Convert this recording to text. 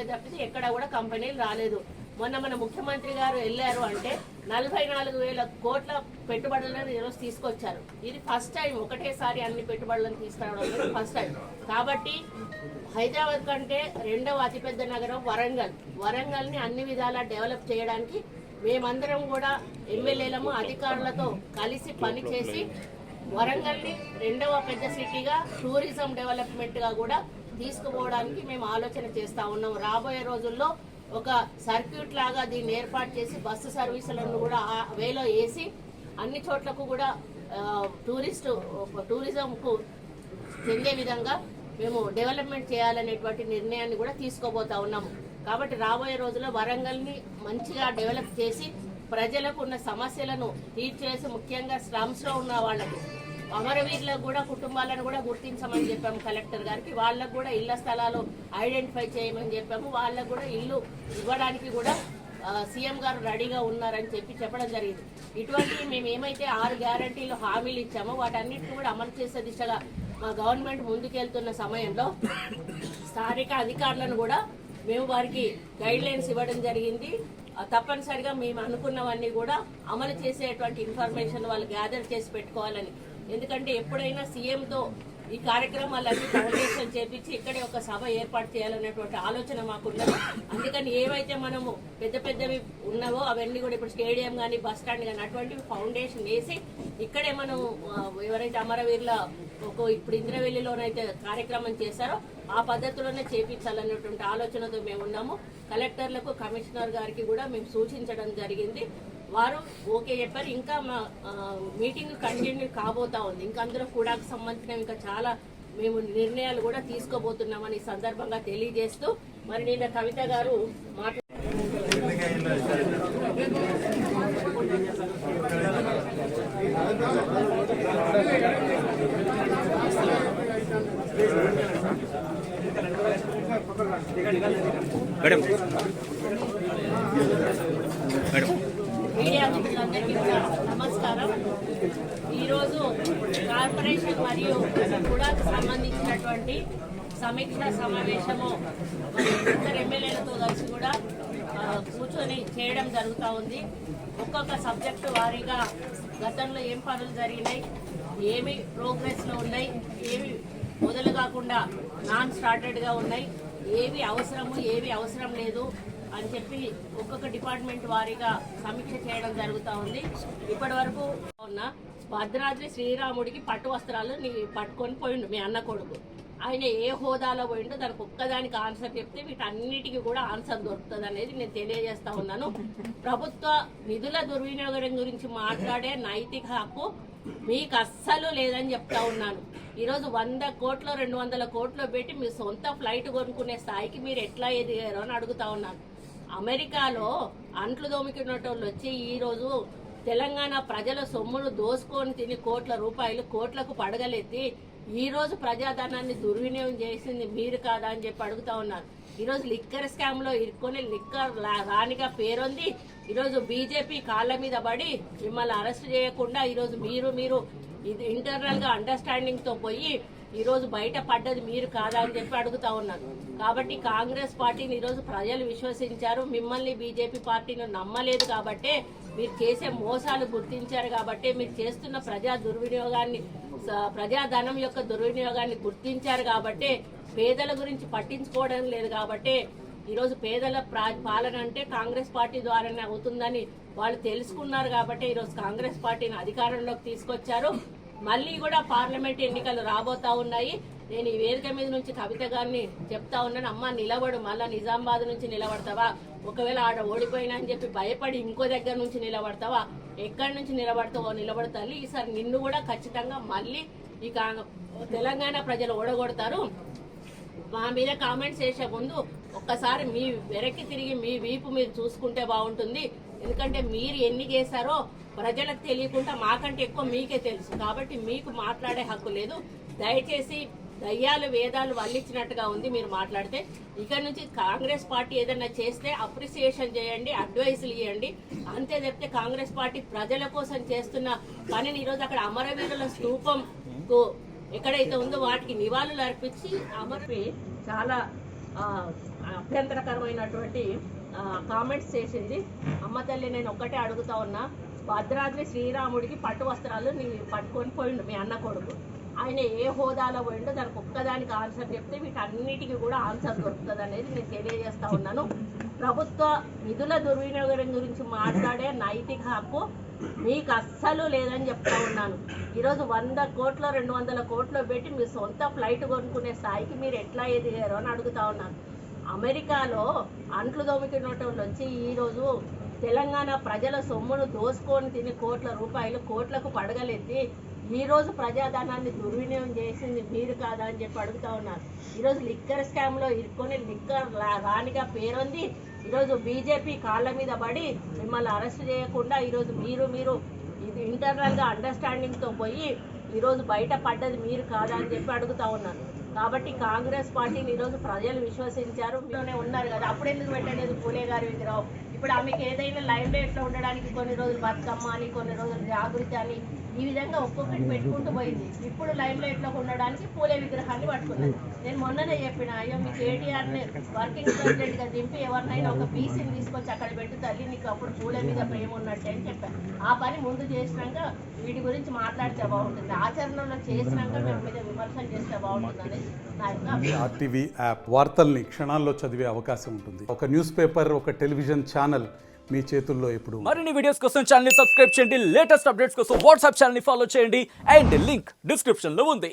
రావడమే తప్పితే ఎక్కడ కూడా కంపెనీలు రాలేదు. మొన్న మన ముఖ్యమంత్రి గారు వెళ్ళారు అంటే 44,000 కోట్ల పెట్టుబడులను ఈరోజు తీసుకొచ్చారు. ఇది ఫస్ట్ టైం, ఒకటేసారి అన్ని పెట్టుబడులను తీసుకురావడం ఫస్ట్ టైం. కాబట్టి హైదరాబాద్ కంటే రెండవ అతిపెద్ద నగరం వరంగల్ని అన్ని విధాలా డెవలప్ చేయడానికి మేమందరం కూడా ఎమ్మెల్యేలము అధికారులతో కలిసి పనిచేసి వరంగల్ని రెండవ పెద్ద సిటీగా టూరిజం డెవలప్మెంట్గా కూడా తీసుకుపోవడానికి మేము ఆలోచన చేస్తూ ఉన్నాం. రాబోయే రోజుల్లో ఒక సర్క్యూట్ లాగా దీన్ని ఏర్పాటు చేసి బస్సు సర్వీసులను కూడా ఆ వేలో వేసి అన్ని చోట్లకు కూడా టూరిజంకు చెందే విధంగా మేము డెవలప్మెంట్ చేయాలనేటువంటి నిర్ణయాన్ని కూడా తీసుకోబోతా ఉన్నాము. కాబట్టి రాబోయే రోజుల్లో వరంగల్ని మంచిగా డెవలప్ చేసి ప్రజలకు ఉన్న సమస్యలను తీర్చేసి ముఖ్యంగా స్లమ్స్లో ఉన్న వాళ్ళకి అమరవీరులకు కూడా కుటుంబాలను కూడా గుర్తించమని చెప్పాము కలెక్టర్ గారికి. వాళ్ళకు కూడా ఇళ్ల స్థలాలు ఐడెంటిఫై చేయమని చెప్పాము. వాళ్ళకు కూడా ఇల్లు ఇవ్వడానికి కూడా సీఎం గారు రెడీగా ఉన్నారని చెప్పడం జరిగింది. ఇటువంటి మేము ఏమైతే 6 గ్యారంటీలు హామీలు ఇచ్చామో వాటన్నిటిని కూడా అమలు చేసే దిశగా మా గవర్నమెంట్ ముందుకెళ్తున్న సమయంలో స్థానిక అధికారులను కూడా మేము వారికి గైడ్ లైన్స్ ఇవ్వడం జరిగింది. తప్పనిసరిగా మేము అనుకున్నవన్నీ కూడా అమలు చేసేటువంటి ఇన్ఫర్మేషన్ వాళ్ళు గ్యాదర్ చేసి పెట్టుకోవాలని. ఎందుకంటే ఎప్పుడైనా సీఎంతో ఈ కార్యక్రమాలన్నీ ఫౌండేషన్ చేపించి ఇక్కడే ఒక సభ ఏర్పాటు చేయాలనేటువంటి ఆలోచన మాకున్నది. అందుకని ఏవైతే మనము పెద్దవి ఉన్నావో అవన్నీ కూడా ఇప్పుడు స్టేడియం కానీ బస్ స్టాండ్ కానీ అటువంటివి ఫౌండేషన్ వేసి ఇక్కడే మనం ఎవరైతే అమరవీరుల ఇప్పుడు ఇంద్రవెల్లిలోనైతే కార్యక్రమం చేశారో ఆ పద్ధతిలోనే చేపించాలనేటువంటి ఆలోచనతో మేము ఉన్నాము. కలెక్టర్లకు కమిషనర్ గారికి కూడా మేము సూచించడం జరిగింది. వారు ఓకే చెప్పారు. ఇంకా మా మీటింగ్ కంటిన్యూ కాబోతా ఉంది. ఇంకా అందులో కూడా సంబంధించిన ఇంకా చాలా మేము నిర్ణయాలు కూడా తీసుకోబోతున్నామని ఈ సందర్భంగా తెలియజేస్తూ మరి నిన్న కవిత గారు మీడియా మిత్రులందరికీ కూడా నమస్కారం. ఈరోజు కార్పొరేషన్ మరియు కూడాకు సంబంధించినటువంటి సమీక్ష సమావేశము ఇద్దరు ఎమ్మెల్యేలతో కలిసి కూడా కూర్చొని చేయడం జరుగుతూ ఉంది. ఒక్కొక్క సబ్జెక్టు వారీగా గతంలో ఏం పనులు జరిగినాయి, ఏమి ప్రోగ్రెస్లో ఉన్నాయి, ఏవి మొదలు కాకుండా నాన్ స్టార్టెడ్గా ఉన్నాయి, ఏవి అవసరము ఏవి అవసరం లేదు అని చెప్పి ఒక్కొక్క డిపార్ట్మెంట్ వారీగా సమీక్ష చేయడం జరుగుతూ ఉంది. ఇప్పటి వరకు ఉన్న భద్రాద్రి శ్రీరాముడికి పట్టు వస్త్రాలు పట్టుకొని పోయిండు మీ అన్న కొడుకు. ఆయన ఏ హోదాలో పోయిండో దానికి ఒక్కదానికి ఆన్సర్ చెప్తే వీటన్నిటికీ కూడా ఆన్సర్ దొరుకుతుంది అనేది నేను తెలియజేస్తా ఉన్నాను. ప్రభుత్వ నిధుల దుర్వినియోగం గురించి మాట్లాడే నైతిక హక్కు మీకు అస్సలు లేదని చెప్తా ఉన్నాను. ఈరోజు 100 కోట్లు 200 కోట్లు పెట్టి మీ సొంత ఫ్లైట్ కొనుక్కునే స్థాయికి మీరు ఎట్లా ఎదిగారో అని అడుగుతా ఉన్నాను. అమెరికాలో అంట్లు దోమికున్నటోళ్ళు వచ్చి ఈరోజు తెలంగాణ ప్రజల సొమ్మును దోసుకొని తిని కోట్లకు పడగలెత్తి ఈరోజు ప్రజాధనాన్ని దుర్వినియోగం చేసింది మీరు కాదా అని చెప్పి అడుగుతా ఉన్నారు. ఈరోజు లిక్కర్ స్కామ్ లో ఇరుక్కొని లిక్కర్ రాణిగా పేరొంది ఈరోజు బీజేపీ కాళ్ళ మీద పడి మిమ్మల్ని అరెస్ట్ చేయకుండా ఈరోజు మీరు ఇది ఇంటర్నల్ గా అండర్స్టాండింగ్ తో పోయి ఈరోజు బయట పడ్డది మీరు కాదా అని చెప్పి అడుగుతా ఉన్నారు. కాబట్టి కాంగ్రెస్ పార్టీని ఈరోజు ప్రజలు విశ్వసించారు. మిమ్మల్ని బీజేపీ పార్టీని నమ్మలేదు కాబట్టే మీరు చేసే మోసాలు గుర్తించారు. కాబట్టి మీరు చేస్తున్న ప్రజాధనం యొక్క దుర్వినియోగాన్ని గుర్తించారు. కాబట్టి పేదల గురించి పట్టించుకోవడం లేదు. కాబట్టి ఈరోజు పేదల పాలన అంటే కాంగ్రెస్ పార్టీ ద్వారానే అవుతుందని వాళ్ళు తెలుసుకున్నారు. కాబట్టి ఈరోజు కాంగ్రెస్ పార్టీని అధికారంలోకి తీసుకొచ్చారు. మళ్ళీ కూడా పార్లమెంట్ ఎన్నికలు రాబోతా ఉన్నాయి. నేను ఈ వేదిక మీద నుంచి కవిత గారిని చెప్తా ఉన్నాను, అమ్మ నిలబడు, మళ్ళా నిజామాబాద్ నుంచి నిలబడతావా, ఒకవేళ ఆడ ఓడిపోయినా అని చెప్పి భయపడి ఇంకో దగ్గర నుంచి నిలబడతావా, ఎక్కడి నుంచి నిలబడతావో నిలబడతా. ఈసారి నిన్ను కూడా ఖచ్చితంగా మళ్ళీ ఈ తెలంగాణ ప్రజలు ఓడగొడతారు. మా మీద కామెంట్స్ చేసే ముందు ఒక్కసారి మీ వెనక్కి తిరిగి మీ వీపు మీరు చూసుకుంటే బాగుంటుంది. ఎందుకంటే మీరు ఎన్ని చేశారో ప్రజలకు తెలియకుండా మాకంటే ఎక్కువ మీకే తెలుసు. కాబట్టి మీకు మాట్లాడే హక్కు లేదు. దయచేసి దయ్యాలు వేదాలు వల్లించినట్టుగా ఉంది మీరు మాట్లాడితే. ఇక నుంచి కాంగ్రెస్ పార్టీ ఏదైనా చేస్తే అప్రిసియేషన్ చేయండి, అడ్వైజులు ఇవ్వండి. అంతే చెప్తే కాంగ్రెస్ పార్టీ ప్రజల కోసం చేస్తున్న పనిని ఈరోజు అక్కడ అమరవీరుల స్తూపంకు ఎక్కడైతే ఉందో వాటికి నివాళులు అర్పించి చాలా అభ్యంతరకరమైనటువంటి కామెంట్స్ చేసింది. అమ్మ తల్లి, నేను ఒక్కటే అడుగుతా ఉన్నా, భద్రాద్రి శ్రీరాముడికి పట్టు వస్త్రాలు నీ పట్టుకొని పోయిండు మీ అన్న కొడుకు. ఆయన ఏ హోదాలో పోయిండో దానికి ఒక్కదానికి ఆన్సర్ చెప్తే వీటన్నిటికీ కూడా ఆన్సర్ దొరుకుతుంది అనేది నేను తెలియజేస్తా ఉన్నాను. ప్రభుత్వ నిధుల దుర్వినియోగం గురించి మాట్లాడే నైతిక హక్కు మీకు అస్సలు లేదని చెప్తా ఉన్నాను. ఈరోజు 100 కోట్లు 200 కోట్లు పెట్టి మీ సొంత ఫ్లైట్ కొనుక్కునే స్థాయికి మీరు ఎట్లా ఎదిగారు అని అడుగుతా ఉన్నాను. అమెరికాలో అంట్లు దొమ్ముకున్నటువంటి వచ్చి ఈరోజు తెలంగాణ ప్రజల సొమ్మును దోసుకొని తిని కోట్ల రూపాయలు కోట్లకు పడగలెత్తి ఈరోజు ప్రజాధనాన్ని దుర్వినియోగం చేసింది మీరు కాదా అని చెప్పి అడుగుతా ఉన్నారు. ఈరోజు లిక్కర్ స్కామ్లో ఇరుక్కొని లిక్కర్ రాణిగా పేరొంది ఈరోజు బీజేపీ కాళ్ళ మీద పడి మిమ్మల్ని అరెస్ట్ చేయకుండా ఈరోజు మీరు ఇది ఇంటర్నల్గా అండర్స్టాండింగ్తో పోయి ఈరోజు బయట పడ్డది మీరు కాదా అని చెప్పి అడుగుతా ఉన్నాను. కాబట్టి కాంగ్రెస్ పార్టీని ఈరోజు ప్రజలు విశ్వసించారు. మీలోనే ఉన్నారు కదా, అప్పుడు ఎందుకు పెట్టలేదు పూలే గారి విగ్రహం? ఇప్పుడు ఆమెకి ఏదైనా లైవ్ లైట్లో ఉండడానికి కొన్ని రోజులు బతుకమ్మ అని, కొన్ని రోజులు జాగృతి అని, ఈ విధంగా ఒక్కొక్కటి పెట్టుకుంటూ పోయింది. ఇప్పుడు లైవ్ లైట్లో ఉండడానికి పూలే విగ్రహాన్ని పట్టుకున్నాను. నేను మొన్ననే చెప్పిన, అయ్యో మీ కేటీఆర్ని వర్కింగ్ ప్రెసిడెంట్గా దింపి ఎవరినైనా ఒక బీసీని తీసుకొచ్చి అక్కడ పెట్టి తల్లి నీకు అప్పుడు పూలే మీద ప్రేమ ఉన్నట్టే అని చెప్పాను. ఆ పని ముందు చేసినాక వీటి గురించి మాట్లాడితే బాగుంటుంది, ఆచరణలో చేసినాక మేము మీద విమర్శలు చేస్తే బాగుంటుంది అనేది నా యొక్క. ఆర్టీవీ యాప్ వార్తల్ని క్షణాల్లో చదివే అవకాశం ఉంటుంది. ఒక న్యూస్ పేపర్, ఒక టెలివిజన్ ఛానల్ మీ చేతుల్లో ఎప్పుడు. మరిన్ని వీడియోస్ కోసం ఛానల్ ని సబ్స్క్రైబ్ చేయండి. లేటెస్ట్ అప్డేట్స్ కోసం వాట్సాప్ ఛానల్ ని ఫాలో చేయండి. అండ్ లింక్ డిస్క్రిప్షన్ లో ఉంది.